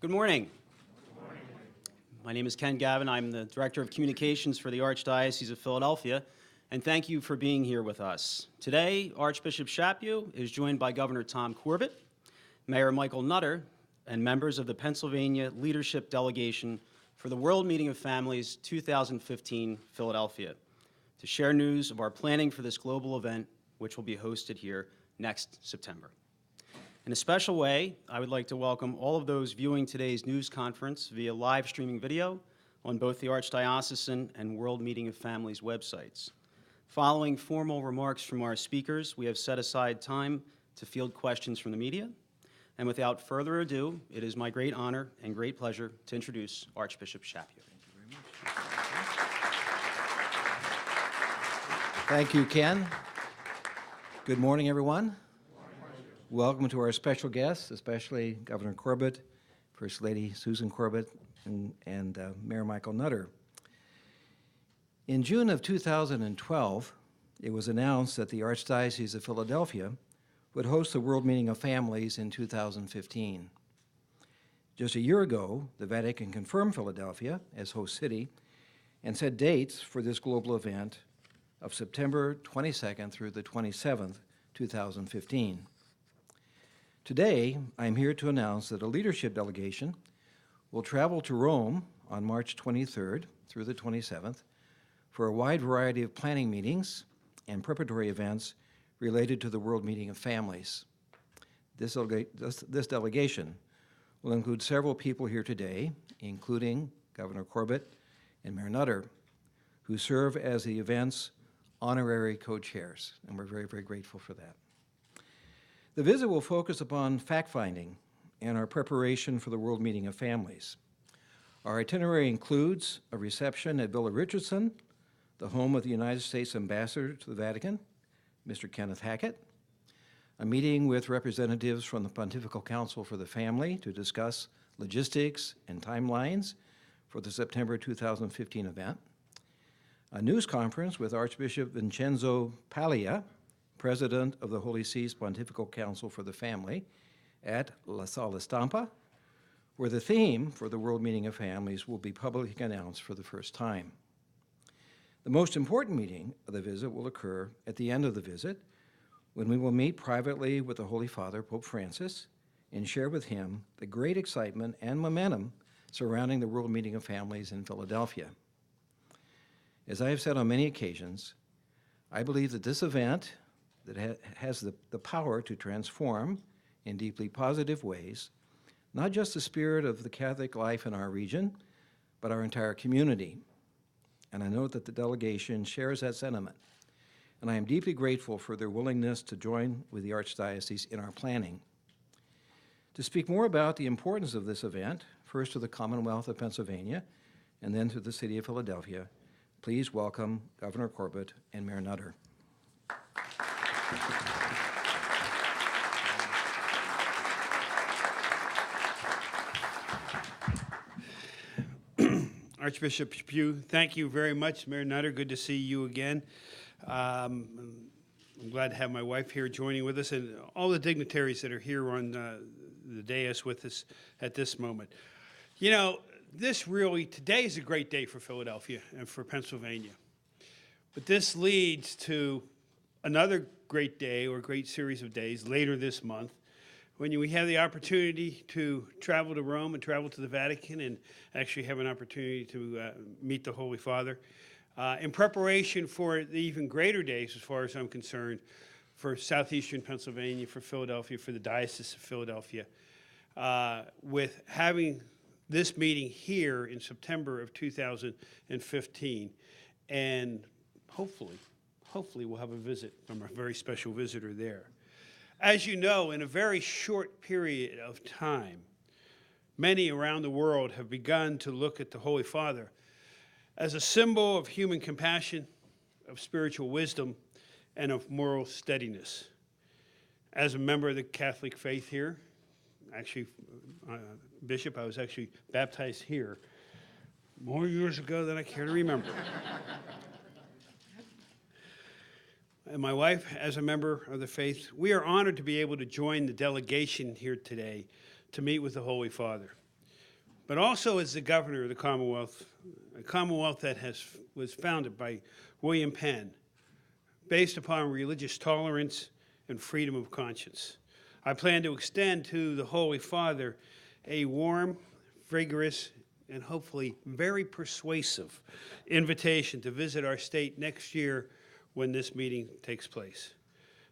Good morning. My name is Ken Gavin. I'm the Director of Communications for the Archdiocese of Philadelphia, and thank you for being here with us. Today, Archbishop Chaput is joined by Governor Tom Corbett, Mayor Michael Nutter, and members of the Pennsylvania Leadership Delegation for the World Meeting of Families 2015 Philadelphia to share news of our planning for this global event, which will be hosted here next September. In a special way, I would like to welcome all of those viewing today's news conference via live streaming video on both the Archdiocesan and World Meeting of Families websites. Following formal remarks from our speakers, we have set aside time to field questions from the media. And without further ado, it is my great honor and great pleasure to introduce Archbishop Chaput. Thank you, Ken. Good morning, everyone. Welcome to our special guests, especially Governor Corbett, First Lady Susan Corbett, and Mayor Michael Nutter. In June of 2012, it was announced that the Archdiocese of Philadelphia would host the World Meeting of Families in 2015. Just a year ago, the Vatican confirmed Philadelphia as host city and set dates for this global event of September 22nd through the 27th, 2015. Today, I'm here to announce that a leadership delegation will travel to Rome on March 23rd through the 27th for a wide variety of planning meetings and preparatory events related to the World Meeting of Families. This delegation will include several people here today, including Governor Corbett and Mayor Nutter, who serve as the event's honorary co-chairs, and we're very, very grateful for that. The visit will focus upon fact-finding and our preparation for the World Meeting of Families. Our itinerary includes a reception at Villa Richardson, the home of the United States Ambassador to the Vatican, Mr. Kenneth Hackett, a meeting with representatives from the Pontifical Council for the Family to discuss logistics and timelines for the September 2015 event, a news conference with Archbishop Vincenzo Paglia, President of the Holy See's Pontifical Council for the Family, at La Sala Stampa, where the theme for the World Meeting of Families will be publicly announced for the first time. The most important meeting of the visit will occur at the end of the visit, when we will meet privately with the Holy Father, Pope Francis, and share with him the great excitement and momentum surrounding the World Meeting of Families in Philadelphia. As I have said on many occasions, I believe that this event that has the power to transform in deeply positive ways, not just the spirit of the Catholic life in our region, but our entire community. And I know that the delegation shares that sentiment. And I am deeply grateful for their willingness to join with the Archdiocese in our planning. To speak more about the importance of this event, first to the Commonwealth of Pennsylvania, and then to the city of Philadelphia, please welcome Governor Corbett and Mayor Nutter. Archbishop Chaput, thank you very much. Mayor Nutter, good to see you again. I'm glad to have my wife here joining with us and all the dignitaries that are here on the dais with us at this moment. You know, today is a great day for Philadelphia and for Pennsylvania. But this leads to another great day or great series of days later this month when we have the opportunity to travel to Rome and travel to the Vatican and actually have an opportunity to meet the Holy Father in preparation for the even greater days, as far as I'm concerned, for southeastern Pennsylvania, for Philadelphia, for the Diocese of Philadelphia, with having this meeting here in September of 2015, and hopefully we'll have a visit from a very special visitor there. As you know, in a very short period of time, many around the world have begun to look at the Holy Father as a symbol of human compassion, of spiritual wisdom, and of moral steadiness. As a member of the Catholic faith here, actually, Bishop, I was actually baptized here more years ago than I care to remember. And my wife, as a member of the faith, we are honored to be able to join the delegation here today to meet with the Holy Father. but also as the governor of the Commonwealth, a Commonwealth that was founded by William Penn, based upon religious tolerance and freedom of conscience. I plan to extend to the Holy Father a warm, vigorous, and hopefully very persuasive invitation to visit our state next year when this meeting takes place.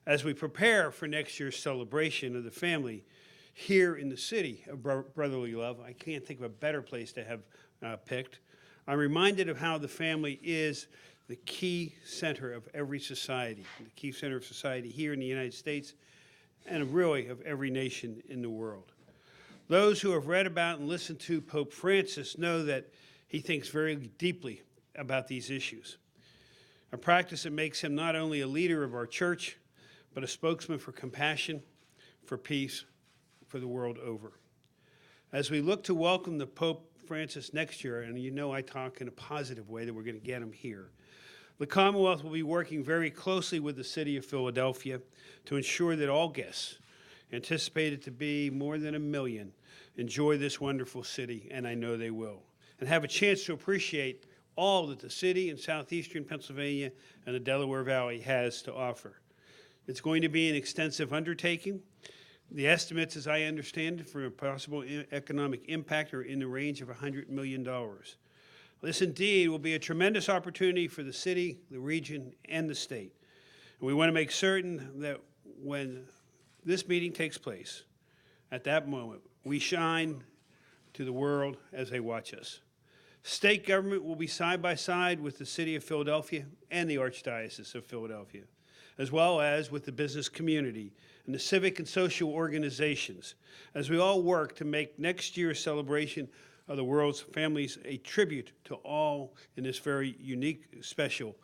As we prepare for next year's celebration of the family here in the city of brotherly love, I can't think of a better place to have picked. I'm reminded of how the family is the key center of every society, the key center of society here in the United States, and really of every nation in the world. Those who have read about and listened to Pope Francis know that he thinks very deeply about these issues, a practice that makes him not only a leader of our church, but a spokesman for compassion, for peace, for the world over. As we look to welcome the Pope Francis next year, and you know I talk in a positive way that we're going to get him here, the Commonwealth will be working very closely with the city of Philadelphia to ensure that all guests, anticipated to be more than 1 million, enjoy this wonderful city, and I know they will, and have a chance to appreciate all that the city in southeastern Pennsylvania and the Delaware Valley has to offer. It's going to be an extensive undertaking. The estimates, as I understand it, for a possible economic impact are in the range of $100 million. This indeed will be a tremendous opportunity for the city, the region, and the state. And we want to make certain that when this meeting takes place, at that moment, we shine to the world as they watch us. State government will be side by side with the city of Philadelphia and the Archdiocese of Philadelphia, as well as with the business community and the civic and social organizations, as we all work to make next year's celebration of the world's families a tribute to all in this very unique, special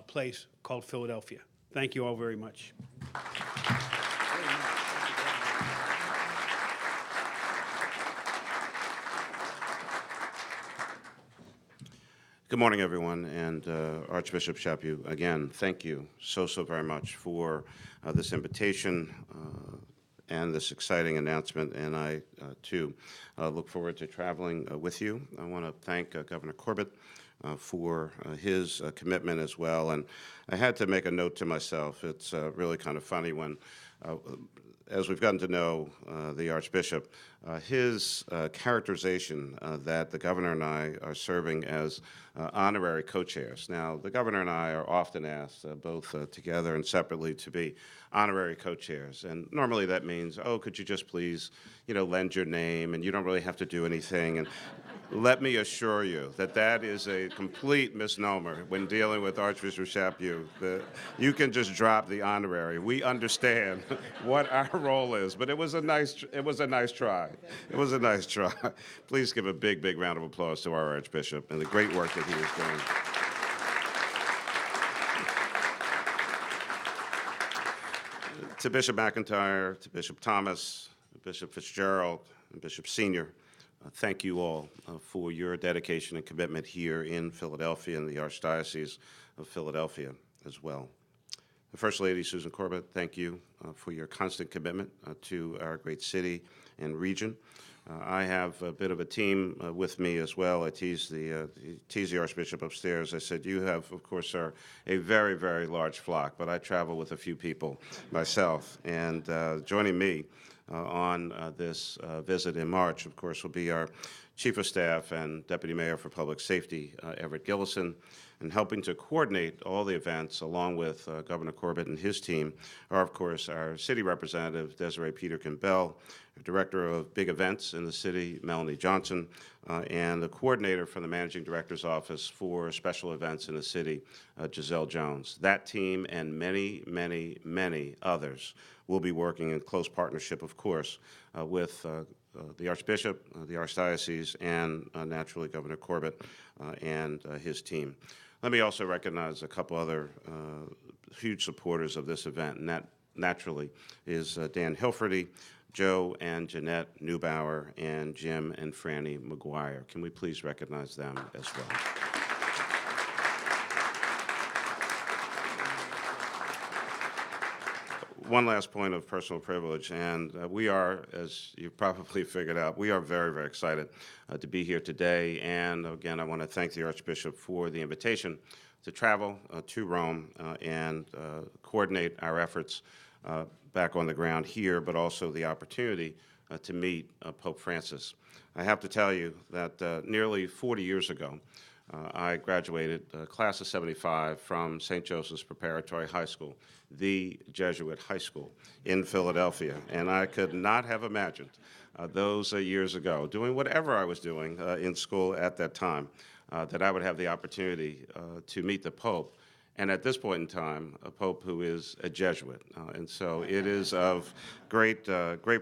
place called Philadelphia. Thank you all very much. Good morning, everyone, and Archbishop Chaput, again, thank you so very much for this invitation and this exciting announcement, and I, too, look forward to traveling with you. I want to thank Governor Corbett for his commitment as well, and I had to make a note to myself. It's really kind of funny when as we've gotten to know the Archbishop, his characterization that the governor and I are serving as honorary co-chairs. Now, the governor and I are often asked, both together and separately, to be honorary co-chairs. And normally that means, oh, could you just please, lend your name, and you don't really have to do anything. And let me assure you that that is a complete misnomer when dealing with Archbishop Chaput. You can just drop the honorary. We understand what our role is, but it was a nice try. It was a nice try. Please give a big round of applause to our Archbishop and the great work that he is doing. To Bishop McIntyre, to Bishop Thomas, Bishop Fitzgerald, and Bishop Senior, thank you all for your dedication and commitment here in Philadelphia and the Archdiocese of Philadelphia as well. The First Lady, Susan Corbett, thank you for your constant commitment to our great city and region. I have a bit of a team with me as well. I teased the Archbishop upstairs. I said, you have, of course, are a very large flock, but I travel with a few people myself. And joining me on this visit in March, of course, will be our Chief of Staff and Deputy Mayor for Public Safety, Everett Gillison, and helping to coordinate all the events along with Governor Corbett and his team are, of course, our City Representative, Desiree Peterkin-Bell, Director of Big Events in the city, Melanie Johnson, and the coordinator from the Managing Director's Office for Special Events in the city, Giselle Jones. That team and many others will be working in close partnership, of course, with the Archbishop, the Archdiocese, and naturally Governor Corbett and his team. Let me also recognize a couple other huge supporters of this event, and that naturally is Dan Hilferty, Joe and Jeanette Neubauer, and Jim and Franny McGuire. Can we please recognize them as well? one last point of personal privilege, and we are, as you've probably figured out, we are very, very excited to be here today. And again, I want to thank the Archbishop for the invitation to travel to Rome and coordinate our efforts back on the ground here, but also the opportunity to meet Pope Francis. I have to tell you that nearly 40 years ago, I graduated class of 75 from St. Joseph's Preparatory High School, the Jesuit high school in Philadelphia. And I could not have imagined those years ago, doing whatever I was doing in school at that time, that I would have the opportunity to meet the Pope. And at this point in time, a Pope who is a Jesuit. And so it is of great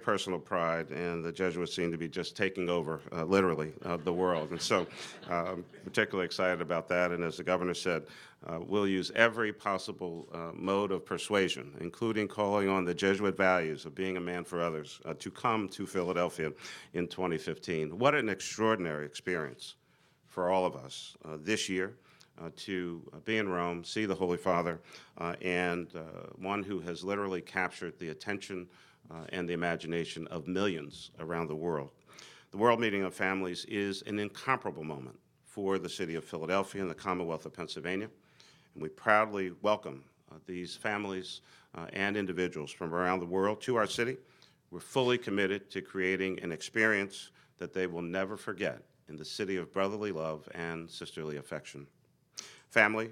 personal pride, and the Jesuits seem to be just taking over, literally, the world. And so I'm particularly excited about that. And as the governor said, we'll use every possible mode of persuasion, including calling on the Jesuit values of being a man for others, to come to Philadelphia in 2015. What an extraordinary experience for all of us this year. To be in Rome, see the Holy Father, and one who has literally captured the attention and the imagination of millions around the world. The World Meeting of Families is an incomparable moment for the city of Philadelphia and the Commonwealth of Pennsylvania, and we proudly welcome these families and individuals from around the world to our city. We're fully committed to creating an experience that they will never forget in the city of brotherly love and sisterly affection. Family,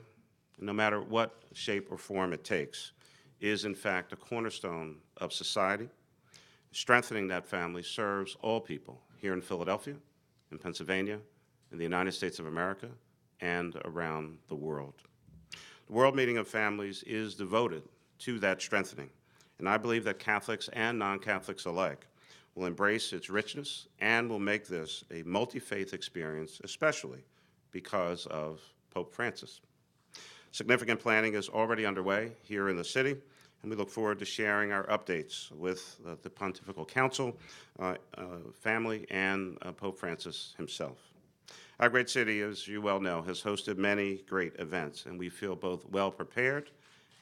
no matter what shape or form it takes, is in fact a cornerstone of society. Strengthening that family serves all people here in Philadelphia, in Pennsylvania, in the United States of America, and around the world. The World Meeting of Families is devoted to that strengthening, and I believe that Catholics and non-Catholics alike will embrace its richness and will make this a multi-faith experience, especially because of Pope Francis. Significant planning is already underway here in the city, and we look forward to sharing our updates with the Pontifical Council, family, and Pope Francis himself. Our great city, as you well know, has hosted many great events, and we feel both well prepared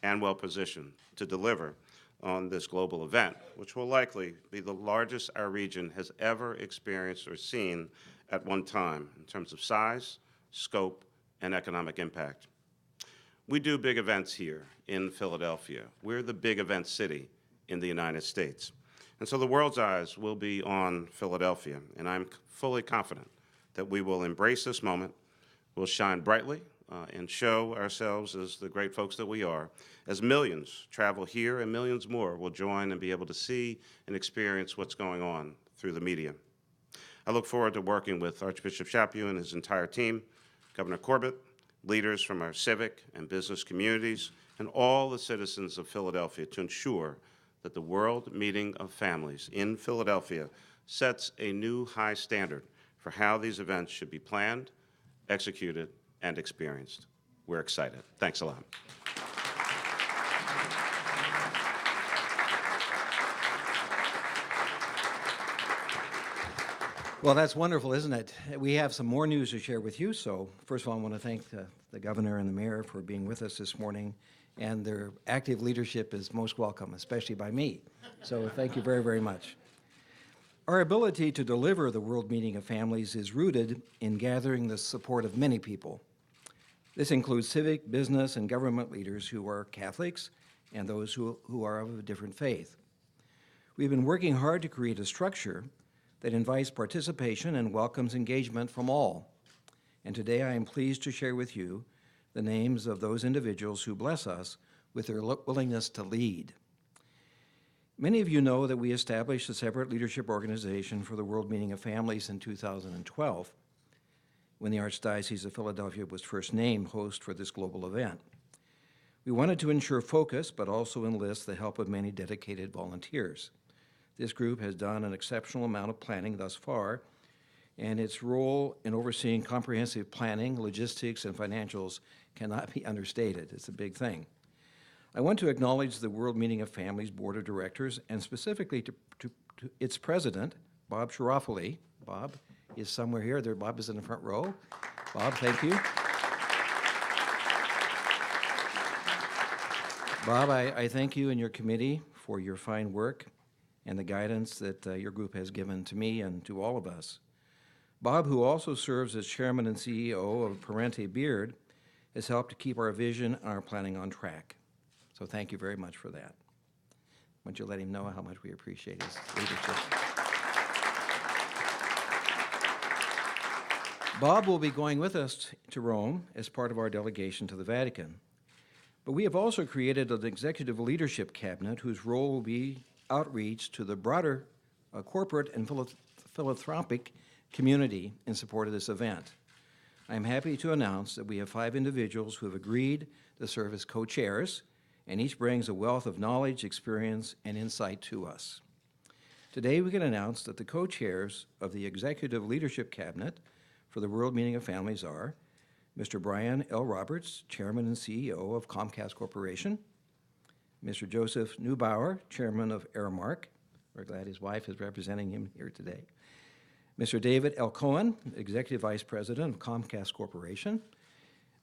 and well positioned to deliver on this global event, which will likely be the largest our region has ever experienced or seen at one time in terms of size, scope, and economic impact. We do big events here in Philadelphia. We're the big event city in the United States. And so the world's eyes will be on Philadelphia, and I'm fully confident that we will embrace this moment, we'll shine brightly, and show ourselves as the great folks that we are, as millions travel here and millions more will join and be able to see and experience what's going on through the media. I look forward to working with Archbishop Chaput and his entire team, Governor Corbett, leaders from our civic and business communities, and all the citizens of Philadelphia to ensure that the World Meeting of Families in Philadelphia sets a new high standard for how these events should be planned, executed, and experienced. We're excited. Thanks a lot. Well, that's wonderful, isn't it? We have some more news to share with you. So first of all, I want to thank the governor and the mayor for being with us this morning. And their active leadership is most welcome, especially by me. So thank you very, very much. Our ability to deliver the World Meeting of Families is rooted in gathering the support of many people. This includes civic, business, and government leaders who are Catholics and those who are of a different faith. We've been working hard to create a structure that invites participation and welcomes engagement from all. And today I am pleased to share with you the names of those individuals who bless us with their willingness to lead. Many of you know that we established a separate leadership organization for the World Meeting of Families in 2012, when the Archdiocese of Philadelphia was first named host for this global event. We wanted to ensure focus, but also enlist the help of many dedicated volunteers. This group has done an exceptional amount of planning thus far, and its role in overseeing comprehensive planning, logistics, and financials cannot be understated. It's a big thing. I want to acknowledge the World Meeting of Families Board of Directors, and specifically to its president, Bob Sharafali. Bob is somewhere here. There, Bob is in the front row. Bob, thank you. Bob, I thank you and your committee for your fine work and the guidance that your group has given to me and to all of us. Bob, who also serves as chairman and CEO of Parente Beard, has helped to keep our vision and our planning on track. So thank you very much for that. Why don't you let him know how much we appreciate his leadership. Bob will be going with us to Rome as part of our delegation to the Vatican. But we have also created an executive leadership cabinet whose role will be outreach to the broader corporate and philanthropic community in support of this event. I am happy to announce that we have 5 individuals who have agreed to serve as co-chairs, and each brings a wealth of knowledge, experience, and insight to us. Today, we can announce that the co-chairs of the Executive Leadership Cabinet for the World Meeting of Families are Mr. Brian L. Roberts, Chairman and CEO of Comcast Corporation, Mr. Joseph Neubauer, Chairman of Aramark. We're glad his wife is representing him here today. Mr. David L. Cohen, Executive Vice President of Comcast Corporation,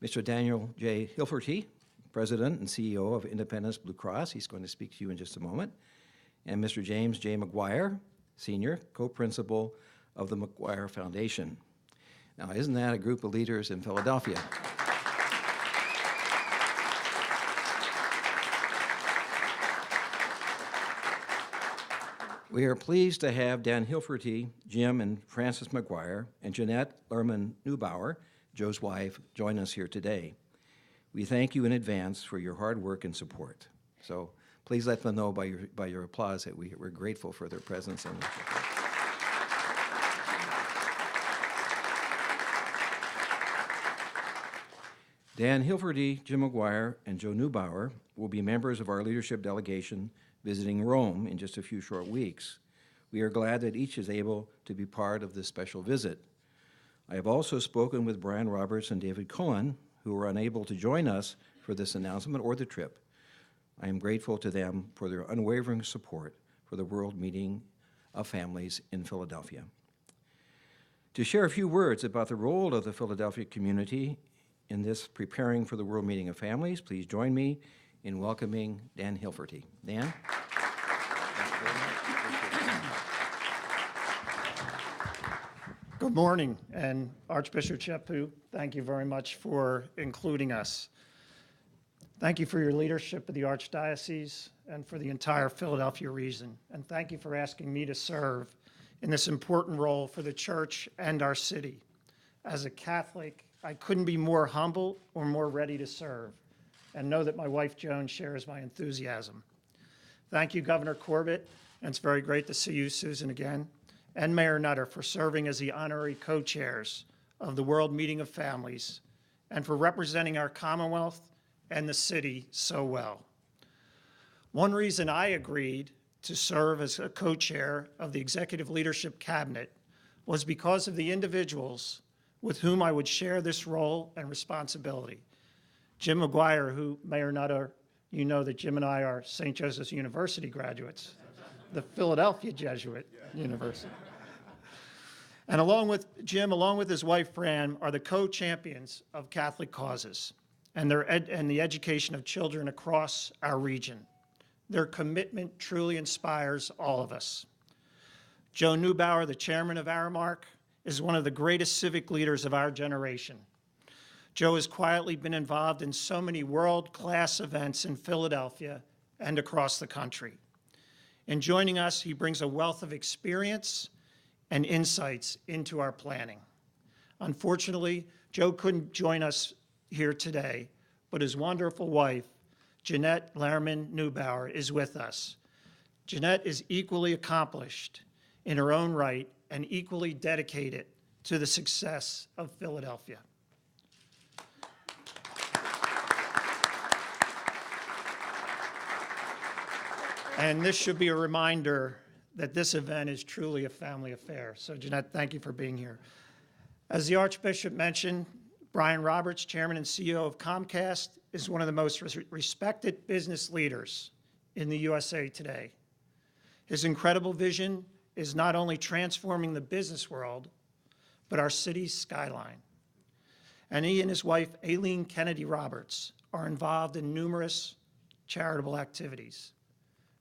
Mr. Daniel J. Hilferty, President and CEO of Independence Blue Cross. He's going to speak to you in just a moment. And Mr. James J. McGuire, Senior, Co-Principal of the McGuire Foundation. Now, isn't that a group of leaders in Philadelphia? We are pleased to have Dan Hilferty, Jim and Francis McGuire, and Jeanette Lerman Neubauer, Joe's wife, join us here today. We thank you in advance for your hard work and support. So please let them know by your applause that we're grateful for their presence and their support. Dan Hilferty, Jim McGuire, and Joe Neubauer will be members of our leadership delegation visiting Rome in just a few short weeks. We are glad that each is able to be part of this special visit. I have also spoken with Brian Roberts and David Cohen, who were unable to join us for this announcement or the trip. I am grateful to them for their unwavering support for the World Meeting of Families in Philadelphia. To share a few words about the role of the Philadelphia community in this preparing for the World Meeting of Families, please join me in welcoming Dan Hilferty. Dan? Good morning, and Archbishop Chaput, thank you very much for including us. Thank you for your leadership of the Archdiocese and for the entire Philadelphia region, and thank you for asking me to serve in this important role for the church and our city. As a Catholic, I couldn't be more humble or more ready to serve, and know that my wife Joan shares my enthusiasm. Thank you, Governor Corbett, and it's very great to see you, Susan, again, and Mayor Nutter for serving as the honorary co-chairs of the World Meeting of Families and for representing our Commonwealth and the city so well. One reason I agreed to serve as a co-chair of the Executive Leadership Cabinet was because of the individuals with whom I would share this role and responsibility. Jim McGuire, who, Mayor Nutter, you know that Jim and I are St. Joseph's University graduates, the Philadelphia Jesuit University. And along with Jim, along with his wife Fran, are the co-champions of Catholic causes and the education of children across our region. Their commitment truly inspires all of us. Joe Neubauer, the chairman of Aramark, is one of the greatest civic leaders of our generation. Joe has quietly been involved in so many world-class events in Philadelphia and across the country. In joining us, he brings a wealth of experience and insights into our planning. Unfortunately, Joe couldn't join us here today, but his wonderful wife, Jeanette Lerman Neubauer, is with us. Jeanette is equally accomplished in her own right and equally dedicated to the success of Philadelphia. And this should be a reminder that this event is truly a family affair. So Jeanette, thank you for being here. As the Archbishop mentioned, Brian Roberts, Chairman and CEO of Comcast, is one of the most respected business leaders in the USA today. His incredible vision is not only transforming the business world, but our city's skyline. And he and his wife, Aileen Kennedy Roberts, are involved in numerous charitable activities.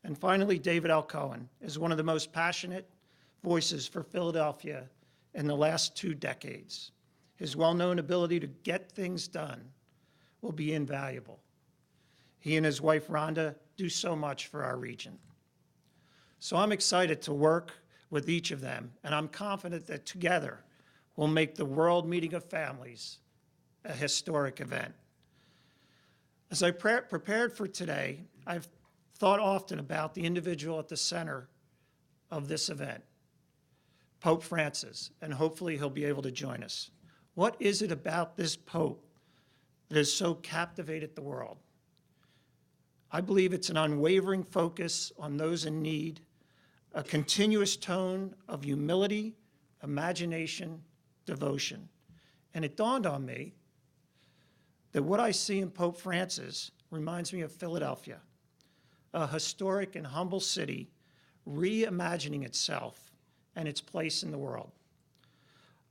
And finally, David L. Cohen is one of the most passionate voices for Philadelphia in the last 2 decades. His well-known ability to get things done will be invaluable. He and his wife, Rhonda, do so much for our region. So I'm excited to work with each of them, and I'm confident that together we'll make the World Meeting of Families a historic event. As I prepared for today, I've thought often about the individual at the center of this event, Pope Francis, and hopefully he'll be able to join us. What is it about this Pope that has so captivated the world? I believe it's an unwavering focus on those in need, a continuous tone of humility, imagination, devotion. And it dawned on me that what I see in Pope Francis reminds me of Philadelphia, a historic and humble city reimagining itself and its place in the world.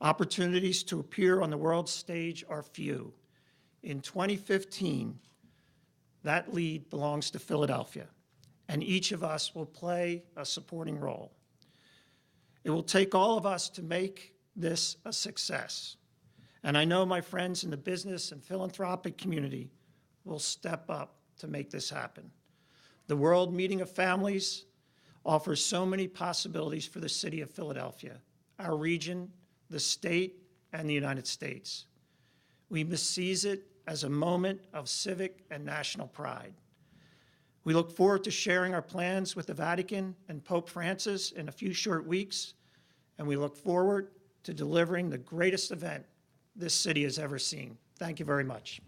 Opportunities to appear on the world stage are few. In 2015, that lead belongs to Philadelphia, and each of us will play a supporting role. It will take all of us to make this a success. And I know my friends in the business and philanthropic community will step up to make this happen. The World Meeting of Families offers so many possibilities for the city of Philadelphia, our region, the state, and the United States. We must seize it as a moment of civic and national pride. We look forward to sharing our plans with the Vatican and Pope Francis in a few short weeks, and we look forward to delivering the greatest event this city has ever seen. Thank you very much.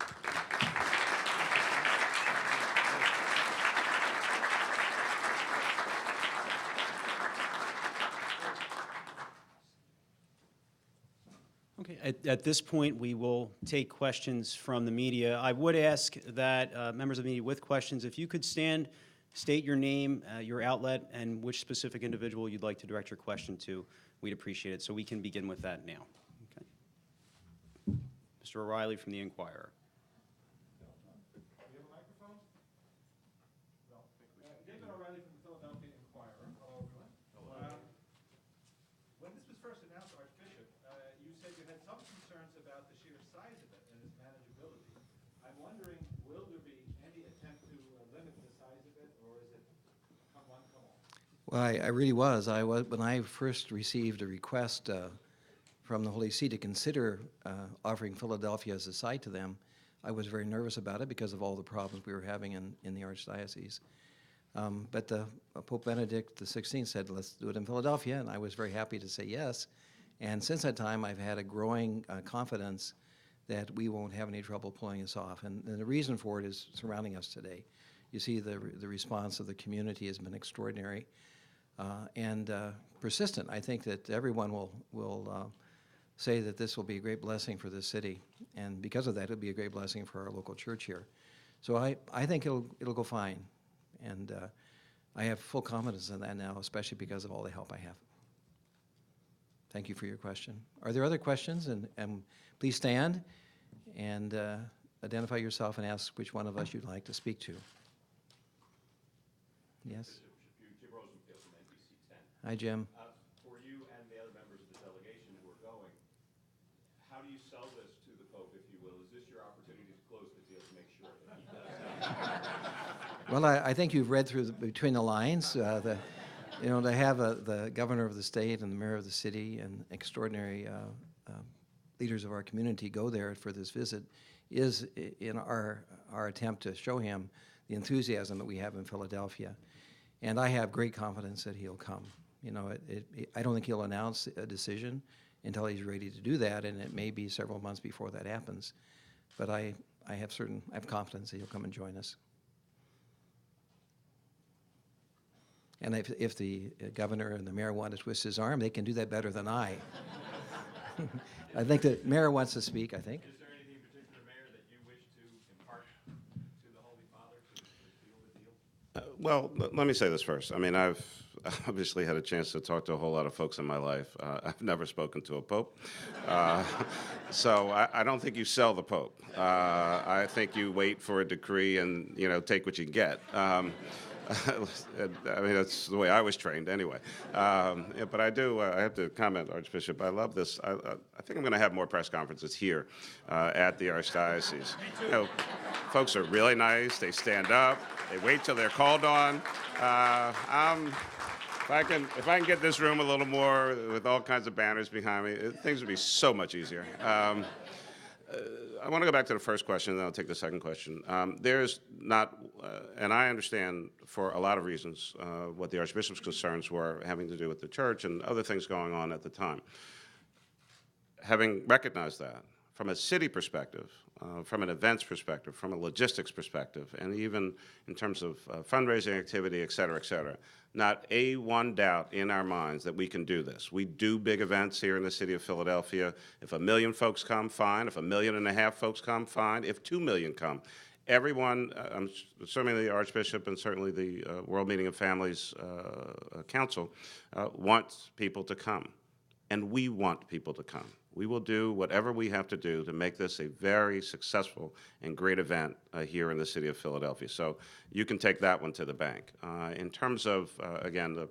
Okay, at this point, we will take questions from the media. I would ask that members of the media with questions, if you could stand, state your name, your outlet, and which specific individual you'd like to direct your question to, we'd appreciate it. So we can begin with that now. Okay. Mr. O'Reilly from the Inquirer. David O'Reilly from the Philadelphia Inquirer. Hello, everyone. When this was first announced, Archbishop, you said you had some concerns about the sheer size of it and its manageability. I'm wondering, will there be any attempt to limit the size of it, or is it come one, come all? Well, I really was. When I first received a request from the Holy See to consider offering Philadelphia as a site to them, I was very nervous about it because of all the problems we were having in the Archdiocese. But Pope Benedict XVI said, let's do it in Philadelphia, and I was very happy to say yes. And since that time, I've had a growing confidence that we won't have any trouble pulling this off. And the reason for it is surrounding us today. You see the response of the community has been extraordinary and persistent. I think that everyone will say that this will be a great blessing for this city. And because of that, it'll be a great blessing for our local church here. So I think it'll go fine. And I have full confidence in that now, especially because of all the help I have. Thank you for your question. Are there other questions? And please stand and identify yourself and ask which one of us you'd like to speak to. Yes? Jim Rosenfield from NBC 10. Hi, Jim. For you and the other members of the delegation who are going, how do you sell this to the Pope, if you will? Is this your opportunity to close the deal to make sure that he does? Well, I think you've read through between the lines. To have the governor of the state and the mayor of the city and extraordinary leaders of our community go there for this visit is in our attempt to show him the enthusiasm that we have in Philadelphia. And I have great confidence that he'll come. I don't think he'll announce a decision until he's ready to do that, and it may be several months before that happens. But I have confidence that he'll come and join us. And if the governor and the mayor want to twist his arm, they can do that better than I. I think the mayor wants to speak, I think. Is there anything in particular, Mayor, that you wish to impart to the Holy Father to seal the deal? Well, let me say this first. I mean, I've obviously had a chance to talk to a whole lot of folks in my life. I've never spoken to a pope. So I don't think you sell the Pope. I think you wait for a decree and, take what you get. I mean, that's the way I was trained anyway. Yeah, but I have to comment, Archbishop, I love this. I think I'm going to have more press conferences here at the Archdiocese. You know, folks are really nice. They stand up. They wait till they're called on. If I can get this room a little more with all kinds of banners behind me, things would be so much easier. I want to go back to the first question, and then I'll take the second question. There's not, and I understand for a lot of reasons what the Archbishop's concerns were having to do with the church and other things going on at the time. Having recognized that, from a city perspective, from an events perspective, from a logistics perspective, and even in terms of fundraising activity, et cetera, not one doubt in our minds that we can do this. We do big events here in the city of Philadelphia. If 1 million folks come, fine. If 1.5 million folks come, fine. If 2 million come, everyone, I'm assuming the Archbishop and certainly the World Meeting of Families Council wants people to come. And we want people to come. We will do whatever we have to do to make this a very successful and great event here in the city of Philadelphia. So you can take that one to the bank. In terms of, again, the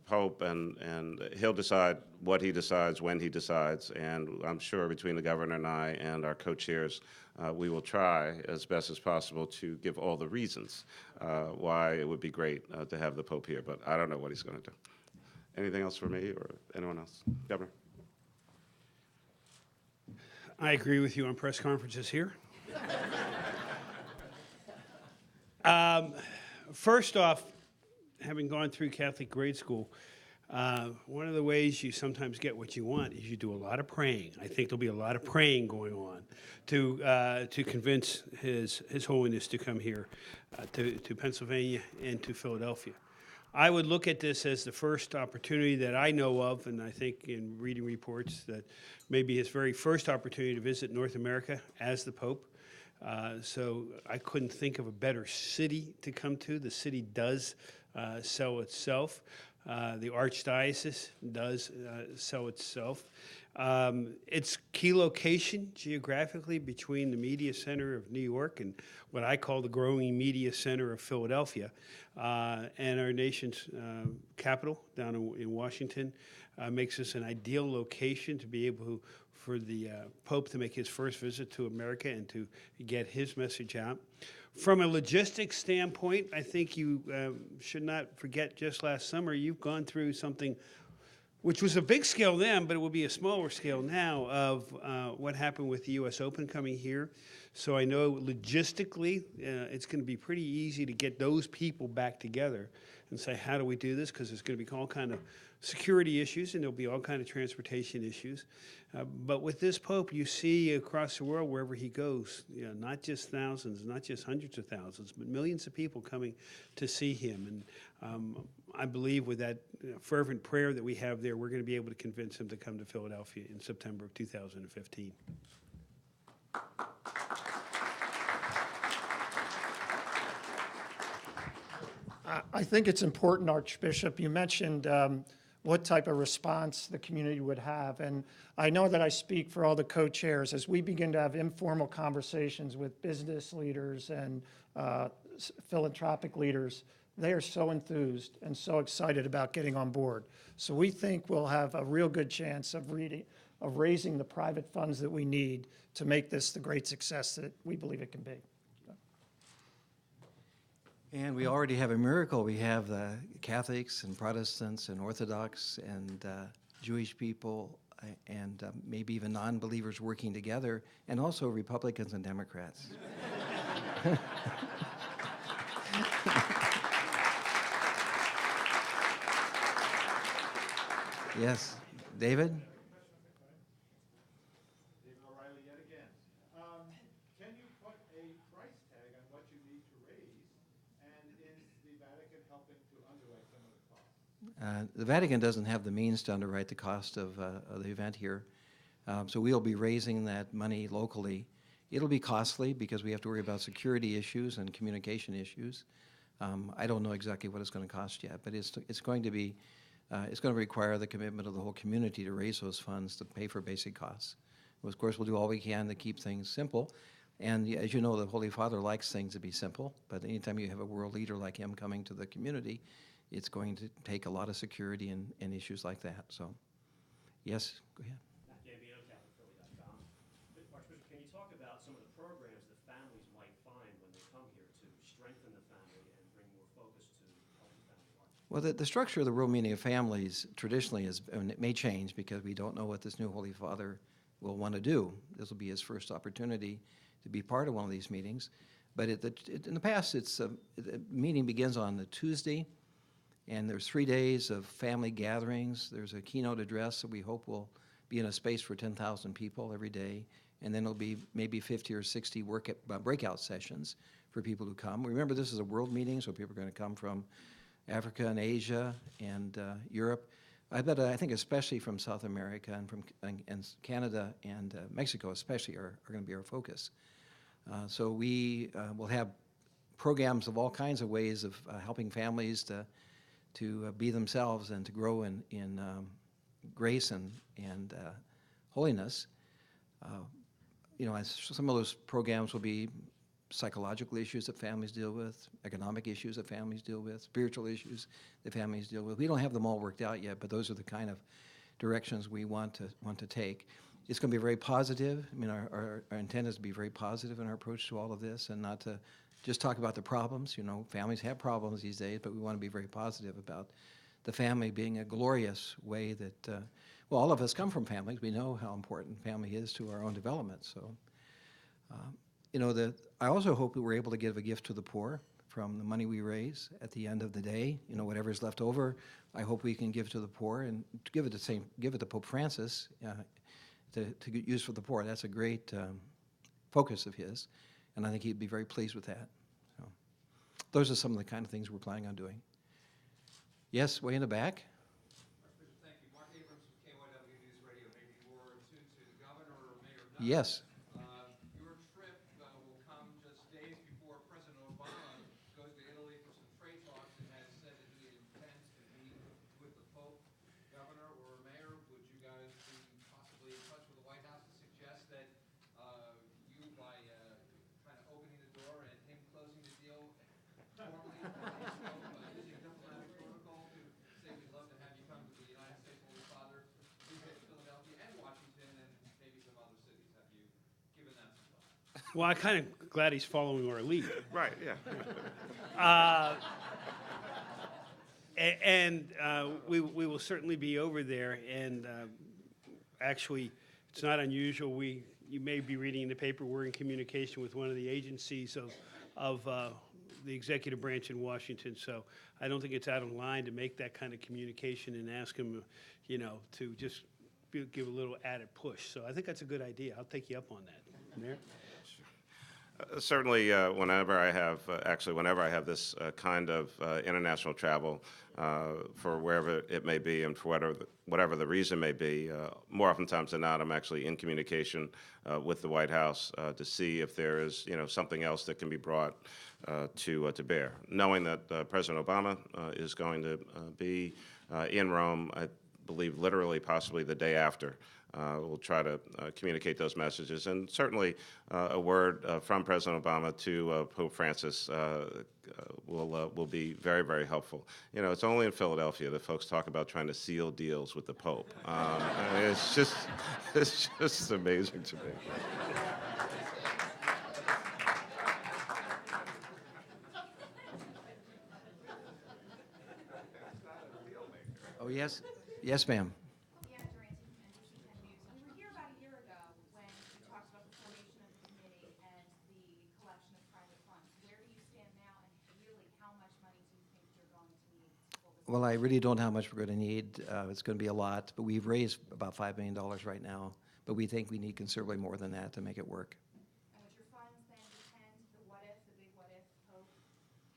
Pope, and he'll decide what he decides, when he decides, and I'm sure between the governor and I and our co-chairs, we will try as best as possible to give all the reasons why it would be great to have the Pope here, but I don't know what he's going to do. Anything else for me or anyone else? Governor? I agree with you on press conferences here. First off, having gone through Catholic grade school, one of the ways you sometimes get what you want is you do a lot of praying. I think there'll be a lot of praying going on to convince His Holiness to come here to Pennsylvania and to Philadelphia. I would look at this as the first opportunity that I know of, and I think in reading reports that maybe his very first opportunity to visit North America as the Pope. So I couldn't think of a better city to come to. The city does sell itself. The Archdiocese does sell itself. Its key location geographically between the media center of New York and what I call the growing media center of Philadelphia and our nation's capital down in Washington makes this an ideal location to be able for the Pope to make his first visit to America and to get his message out. From a logistics standpoint, I think you should not forget just last summer you've gone through something which was a big scale then, but it will be a smaller scale now of what happened with the U.S. Open coming here. So I know logistically it's going to be pretty easy to get those people back together and say, how do we do this? Because there's going to be all kind of security issues and there'll be all kind of transportation issues. But with this Pope, you see across the world wherever he goes, you know, not just thousands, not just hundreds of thousands, but millions of people coming to see him. And I believe with that fervent prayer that we have there, we're going to be able to convince him to come to Philadelphia in September of 2015. I think it's important, Archbishop, you mentioned what type of response the community would have. And I know that I speak for all the co-chairs as we begin to have informal conversations with business leaders and philanthropic leaders. They are so enthused and so excited about getting on board. So we think we'll have a real good chance of raising the private funds that we need to make this the great success that we believe it can be. And we already have a miracle. We have Catholics and Protestants and Orthodox and Jewish people and maybe even non-believers working together, and also Republicans and Democrats. Yes, David? David O'Reilly yet again. Can you put a price tag on what you need to raise? And is the Vatican helping to underwrite some of the costs? The Vatican doesn't have the means to underwrite the cost of the event here. So we'll be raising that money locally. It'll be costly because we have to worry about security issues and communication issues. I don't know exactly what it's going to cost yet, but it's going to be it's going to require the commitment of the whole community to raise those funds to pay for basic costs. Well, of course, we'll do all we can to keep things simple. And as you know, the Holy Father likes things to be simple, but anytime you have a world leader like him coming to the community, it's going to take a lot of security and issues like that. So, yes, go ahead. Philly.com. Archbishop, can you talk about some of the programs that families might find when they come here to strengthen the family and bring more focus to healthy family life? Well, the structure of the World Meeting of Families traditionally is, and it may change because we don't know what this new Holy Father will want to do. This will be his first opportunity to be part of one of these meetings. But in the past, the meeting begins on the Tuesday, and there's 3 days of family gatherings. There's a keynote address that we hope will be in a space for 10,000 people every day, and then it'll be maybe 50 or 60 breakout sessions for people who come. Remember, this is a world meeting, so people are going to come from Africa and Asia and Europe. I think especially from South America and from and Canada and Mexico especially are going to be our focus. So we will have programs of all kinds of ways of helping families to be themselves and to grow in grace and holiness. Some of those programs will be psychological issues that families deal with, economic issues that families deal with, spiritual issues that families deal with. We don't have them all worked out yet, but those are the kind of directions we want to take. It's going to be very positive. I mean, our intent is to be very positive in our approach to all of this and not to just talk about the problems. Families have problems these days, but we want to be very positive about the family being a glorious way that, all of us come from families. We know how important family is to our own development. So, I also hope that we're able to give a gift to the poor from the money we raise at the end of the day. Whatever's left over, I hope we can give to the poor and give it to Pope Francis to use for the poor. That's a great focus of his, and I think he'd be very pleased with that. So, those are some of the kind of things we're planning on doing. Yes, way in the back. Archbishop, thank you. Mark Abrams from KYW News Radio. Maybe you were tuned to the governor or Mayor Nutter. Yes. Your trip will come just days before President Obama goes to Italy for some trade talks and has said that he intends to meet with the Pope. Governor or Mayor, would you guys be possibly in touch with the White House to suggest that you, by kind of opening the door and him closing the deal formally, using diplomatic protocol to say we'd love to have you come to the United States Holy Father, visit Philadelphia and Washington and maybe some other cities? Have you given that some thought? Well, I'm kind of glad he's following our lead. Right, yeah. We will certainly be over there, and actually, it's not unusual. You may be reading in the paper, we're in communication with one of the agencies of the executive branch in Washington, so I don't think it's out of line to make that kind of communication and ask them, to just give a little added push. So I think that's a good idea. I'll take you up on that. Mayor? Certainly, whenever I have this kind of international travel for wherever it may be and for whatever the reason may be, more oftentimes than not, I'm actually in communication with the White House to see if there is, something else that can be brought to bear. Knowing that President Obama is going to be in Rome, I believe literally possibly the day after. We'll try to communicate those messages, and certainly a word from President Obama to Pope Francis will be very, very helpful. It's only in Philadelphia that folks talk about trying to seal deals with the Pope. It's just amazing to me. Oh, yes. Yes, ma'am. Deanna Durante from NBC 10 News. We were here about a year ago when you talked about the formation of the committee and the collection of private funds. Where do you stand now, and really, how much money do you think you're going to need to pull this? Well, I really don't know how much we're going to need. It's going to be a lot, but we've raised about $5 million right now. But we think we need considerably more than that to make it work. And would your funds then depend, the what if, the big what if, Pope,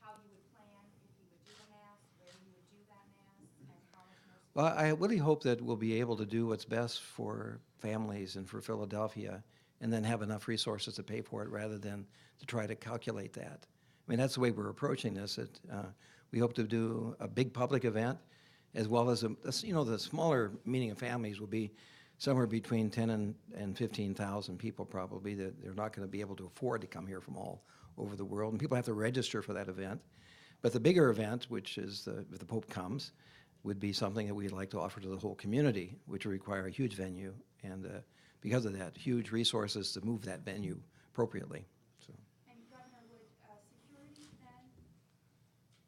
how you would plan if you would do the Mass, where you would do that Mass, and how much more? Well, I really hope that we'll be able to do what's best for families and for Philadelphia and then have enough resources to pay for it rather than to try to calculate that. I mean, that's the way we're approaching this. We hope to do a big public event as well as, the smaller meeting of families will be somewhere between 10 and 15,000 people probably that they're not going to be able to afford to come here from all over the world, and people have to register for that event. But the bigger event, which is if the Pope comes, would be something that we'd like to offer to the whole community, which would require a huge venue, and because of that, huge resources to move that venue appropriately. So. And Governor, would security then,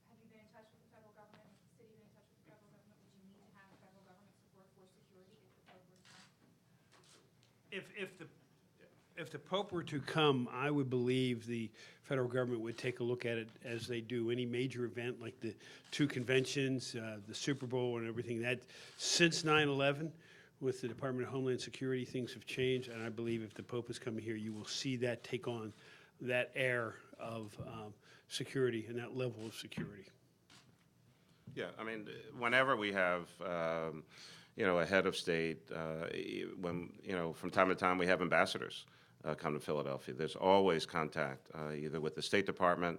have you been in touch with the federal government, has the city been in touch with the federal government? Would you need to have federal government support for security if the Pope were to come? If the Pope were to come, I would believe the federal government would take a look at it as they do any major event, like the two conventions, the Super Bowl and everything. That since 9/11, with the Department of Homeland Security, things have changed, and I believe if the Pope is coming here, you will see that take on that air of security and that level of security. Yeah, I mean, whenever we have, a head of state, when, from time to time we have ambassadors come to Philadelphia, there's always contact, either with the State Department,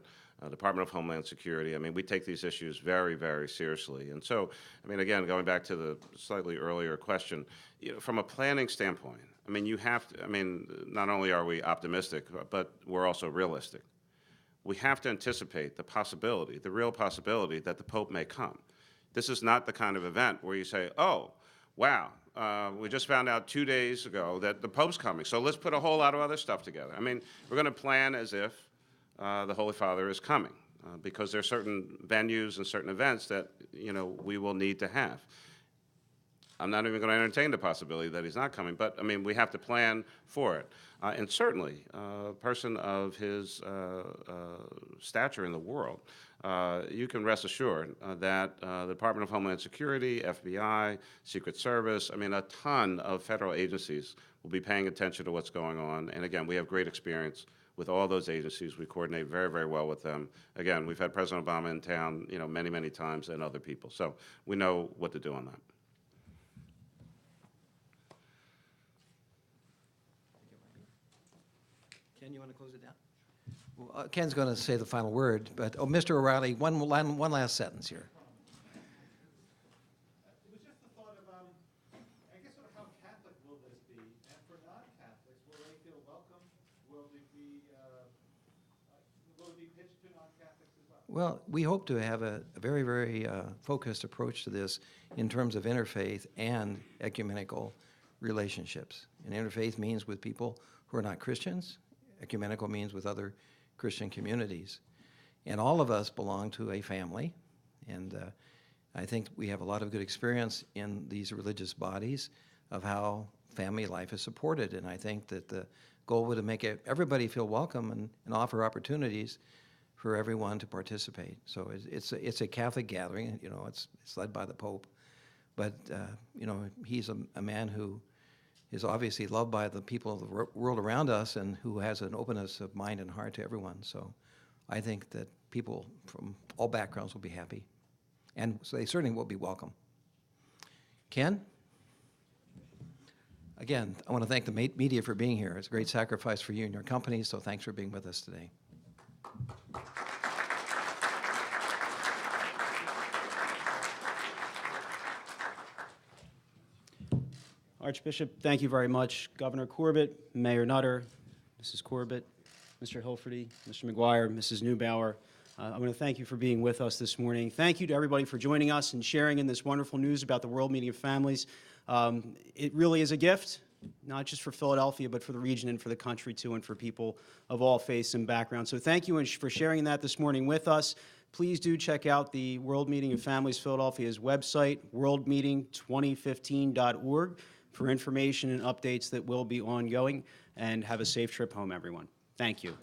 Department of Homeland Security. I mean, we take these issues very, very seriously. And so, I mean, again, going back to the slightly earlier question, from a planning standpoint, I mean, not only are we optimistic, but we're also realistic. We have to anticipate the possibility, the real possibility that the Pope may come. This is not the kind of event where you say, oh, wow, we just found out 2 days ago that the Pope's coming, so let's put a whole lot of other stuff together. I mean, we're going to plan as if the Holy Father is coming, because there are certain venues and certain events that, we will need to have. I'm not even going to entertain the possibility that he's not coming, but, I mean, we have to plan for it. And certainly, a person of his stature in the world, you can rest assured that the Department of Homeland Security, FBI, Secret Service, I mean, a ton of federal agencies will be paying attention to what's going on. And again, we have great experience with all those agencies. We coordinate very, very well with them. Again, we've had President Obama in town, many, many times, and other people. So we know what to do on that. Ken, you want to close it down? Well, Ken's going to say the final word, but, Mr. O'Reilly, one last sentence here. It was just the thought of, I guess, sort of how Catholic will this be? And for non-Catholics, will they feel welcome? Will it be pitched to non-Catholics as well? Well, we hope to have a very, very focused approach to this in terms of interfaith and ecumenical relationships. And interfaith means with people who are not Christians. Ecumenical means with other Christian communities. And all of us belong to a family, and I think we have a lot of good experience in these religious bodies of how family life is supported, and I think that the goal would be to make everybody feel welcome and offer opportunities for everyone to participate. So it's a Catholic gathering, it's led by the Pope, but he's a man who is obviously loved by the people of the world around us and who has an openness of mind and heart to everyone. So I think that people from all backgrounds will be happy. And so they certainly will be welcome. Ken? Again, I want to thank the media for being here. It's a great sacrifice for you and your company, so thanks for being with us today. Archbishop, thank you very much. Governor Corbett, Mayor Nutter, Mrs. Corbett, Mr. Hilferty, Mr. McGuire, Mrs. Neubauer, I want to thank you for being with us this morning. Thank you to everybody for joining us and sharing in this wonderful news about the World Meeting of Families. It really is a gift, not just for Philadelphia, but for the region and for the country too, and for people of all faiths and backgrounds. So thank you for sharing that this morning with us. Please do check out the World Meeting of Families Philadelphia's website, worldmeeting2015.org, for information and updates that will be ongoing. And have a safe trip home, everyone. Thank you.